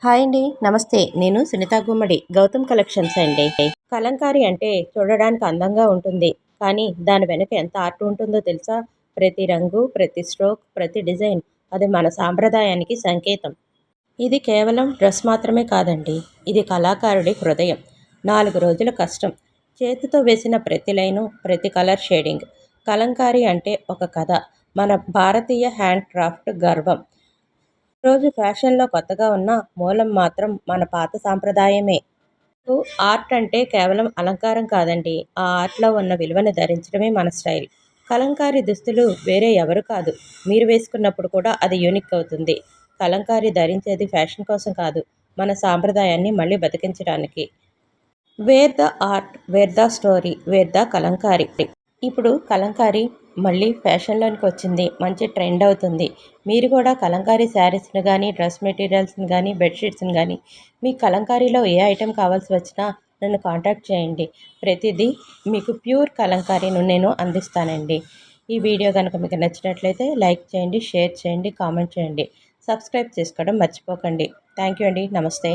Hi అండి. నమస్తే. నేను సునీత గుమ్మడి. గౌతమ్ కలెక్షన్స్ అండి. కలంకారీ అంటే చూడడానికి అందంగా ఉంటుంది. కానీ దాని వెనుక ఎంత ఆర్ట్ ఉంటుందో తెలుసా? ప్రతి రంగు, ప్రతి స్ట్రోక్, ప్రతి డిజైన్ అది మన సాంప్రదాయానికి సంకేతం. ఇది కేవలం డ్రెస్ మాత్రమే కాదండి. ఇది కళాకారుడి హృదయం. 4 రోజుల కష్టం. చేతితో వేసిన ప్రతి లైను, ప్రతి కలర్ షేడింగ్. కలంకారీ అంటే ఒక కథ. మన భారతీయ హ్యాండ్ క్రాఫ్ట్ గర్వం. రోజు ఫ్యాషన్‌లో కొత్తగా ఉన్న మూలం మాత్రం మన పాత సాంప్రదాయమే. నాకు ఆర్ట్ అంటే కేవలం అలంకారం కాదండి. ఆ ఆర్ట్‌లో ఉన్న విలువను ధరించడమే మన స్టైల్. కలంకారీ దుస్తులు వేరే ఎవరు కాదు. మీరు వేసుకున్నప్పుడు కూడా అది యూనిక్ అవుతుంది. కలంకారీ ధరించేది ఫ్యాషన్ కోసం కాదు. మన సాంప్రదాయాన్ని మళ్ళీ బతికించడానికి. Where the art, where the story, where the Kalamkari. ఇప్పుడు కలంకారీ మళ్ళీ ఫ్యాషన్‌లోనికి వచ్చింది. మంచి ట్రెండ్ అవుతుంది. మీరు కూడా కలంకారీ శారీస్‌ని గానీ, డ్రెస్ మెటీరియల్స్‌ని గానీ, బెడ్‌షీట్స్‌ని గానీ, మీకు కలంకారీలో ఏ ఐటెమ్ కావాల్సి వచ్చినా నన్ను కాంటాక్ట్ చేయండి. ప్రతిదీ మీకు ప్యూర్ కలంకారీను నేను అందిస్తానండి. ఈ వీడియో గనుక మీకు నచ్చినట్లయితే లైక్ చేయండి, షేర్ చేయండి, కామెంట్ చేయండి. సబ్స్క్రైబ్ చేసుకోవడం మర్చిపోకండి. థ్యాంక్ యూ అండి. నమస్తే.